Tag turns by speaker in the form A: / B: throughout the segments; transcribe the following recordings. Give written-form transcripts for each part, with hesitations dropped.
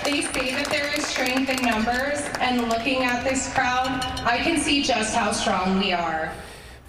A: They say that there is strength in numbers, and looking at this crowd, I can see just how strong we are.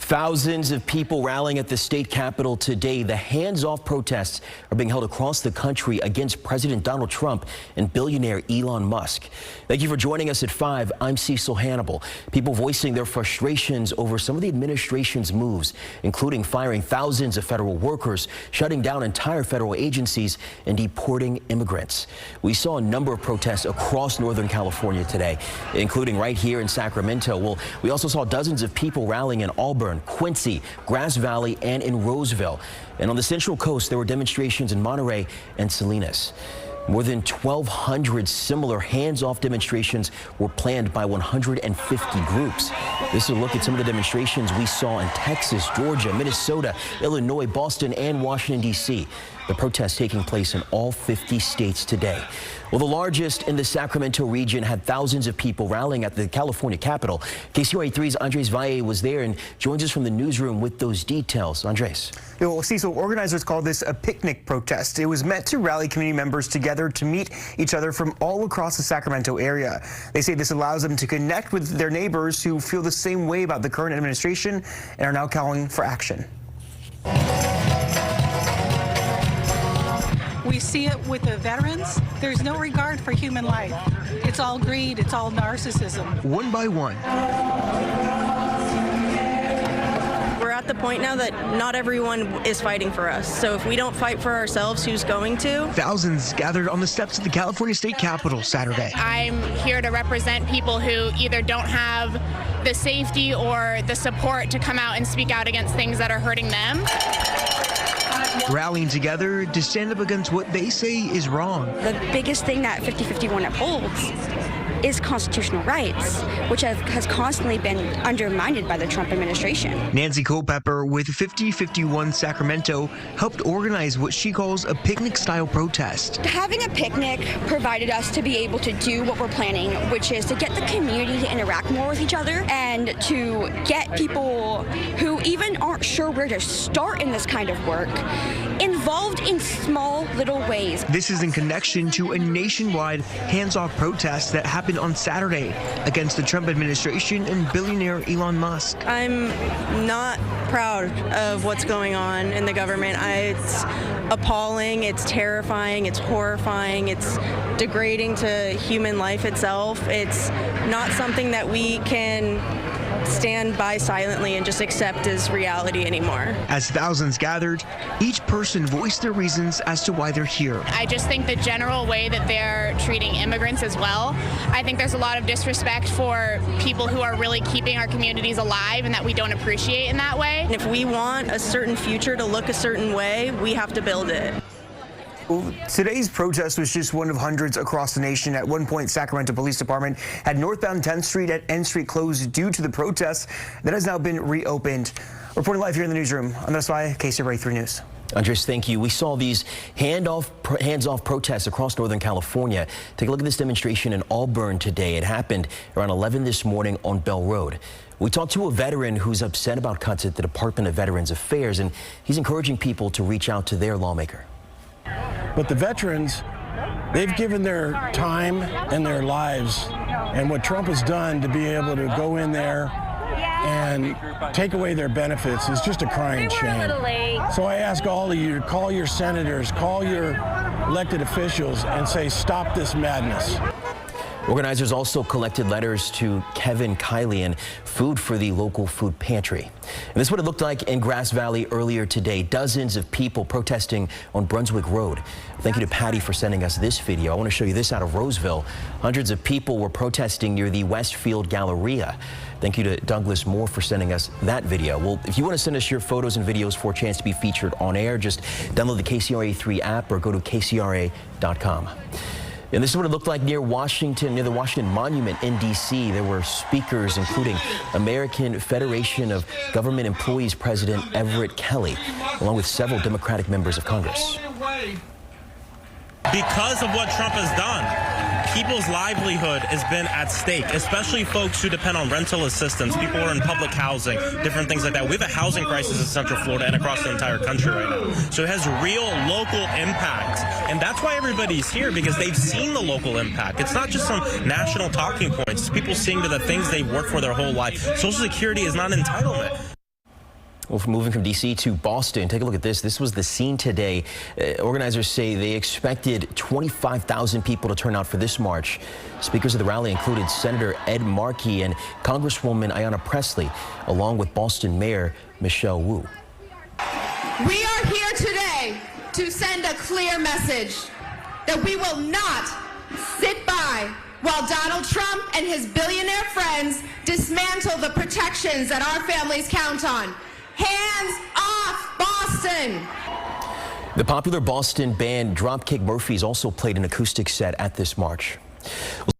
B: Thousands of people rallying at the state capitol today. The hands-off protests are being held across the country against President Donald Trump and billionaire Elon Musk. Thank you for joining us at 5. I'm Cecil Hannibal. People voicing their frustrations over some of the administration's moves, including firing thousands of federal workers, shutting down entire federal agencies, and deporting immigrants. We saw a number of protests across Northern California today, including right here in Sacramento. Well, we also saw dozens of people rallying in Auburn, Quincy, Grass Valley, and in Roseville. And on the Central Coast, there were demonstrations in Monterey and Salinas. More than 1,200 similar hands-off demonstrations were planned by 150 groups. This is a look at some of the demonstrations we saw in Texas, Georgia, Minnesota, Illinois, Boston, and Washington, D.C. The protests taking place in all 50 states today. Well, the largest in the Sacramento region had thousands of people rallying at the California Capitol. KCRA3's Andres Valle was there and joins us from the newsroom with those details. Andres.
C: Well, Cecil, organizers called this a picnic protest. It was meant to rally community members together to meet each other from all across the Sacramento area. They say this allows them to connect with their neighbors who feel the same way about the current administration and are now calling for action.
D: We see it with the veterans. There's no regard for human life. It's all greed. It's all narcissism.
C: One by one.
E: We're at the point now that not everyone is fighting for us. So if we don't fight for ourselves, who's going to?
C: Thousands gathered on the steps of the California State Capitol Saturday.
F: I'm here to represent people who either don't have the safety or the support to come out and speak out against things that are hurting them.
C: Rallying together to stand up against what they say is wrong.
G: The biggest thing that 5051 upholds is constitutional rights, which has constantly been undermined by the Trump administration.
C: Nancy Culpepper with 5051 Sacramento helped organize what she calls a picnic-style protest.
G: Having a picnic provided us to be able to do what we're planning, which is to get the community to interact more with each other and to get people who even aren't sure where to start in this kind of work involved in small little ways.
C: This is in connection to a nationwide hands-off protest that happened on Saturday against the Trump administration and billionaire Elon Musk.
E: I'm not proud of what's going on in the government. It's appalling, it's terrifying, it's horrifying, it's degrading to human life itself. It's not something that we can stand by silently and just accept as reality anymore.
C: As thousands gathered, each person voiced their reasons as to why they're here.
F: I just think the general way that they're treating immigrants as well, I think there's a lot of disrespect for people who are really keeping our communities alive and that we don't appreciate in that way.
E: And if we want a certain future to look a certain way, we have to build it.
C: Well, today's protest was just one of hundreds across the nation. At one point, Sacramento Police Department had northbound 10th Street at N Street closed due to the protests. That has now been reopened. Reporting live here in the newsroom, Andres Valle, KCRA3 News.
B: Andres, thank you. We saw these hands-off protests across Northern California. Take a look at this demonstration in Auburn today. It happened around 11 this morning on Bell Road. We talked to a veteran who's upset about cuts at the Department of Veterans Affairs, and he's encouraging people to reach out to their lawmaker.
H: But the veterans, they've given their time and their lives, and what Trump has done to be able to go in there and take away their benefits is just a crying shame. So I ask all of you to call your senators, call your elected officials, and say, stop this madness.
B: Organizers also collected letters to Kevin Kiley and food for the local food pantry. And this is what it looked like in Grass Valley earlier today. Dozens of people protesting on Brunswick Road. Thank you to Patty for sending us this video. I want to show you this out of Roseville. Hundreds of people were protesting near the Westfield Galleria. Thank you to Douglas Moore for sending us that video. Well, if you want to send us your photos and videos for a chance to be featured on air, just download the KCRA3 app or go to KCRA.com. And this is what it looked like near the Washington Monument in D.C. There were speakers, including American Federation of Government Employees President Everett Kelly, along with several Democratic members of Congress.
I: Because of what Trump has done, people's livelihood has been at stake, especially folks who depend on rental assistance, people who are in public housing, different things like that. We have a housing crisis in Central Florida and across the entire country right now. So it has real local impact. And that's why everybody's here, because they've seen the local impact. It's not just some national talking points. It's people seeing to the things they've worked for their whole life. Social Security is not an entitlement.
B: Well, moving from D.C. to Boston, take a look at this. This was the scene today. Organizers say they expected 25,000 people to turn out for this march. Speakers of the rally included Senator Ed Markey and Congresswoman Ayanna Pressley, along with Boston Mayor Michelle Wu.
J: We are here today to send a clear message that we will not sit by while Donald Trump and his billionaire friends dismantle the protections that our families count on. Hands off Boston!
B: The popular Boston band Dropkick Murphys also played an acoustic set at this march.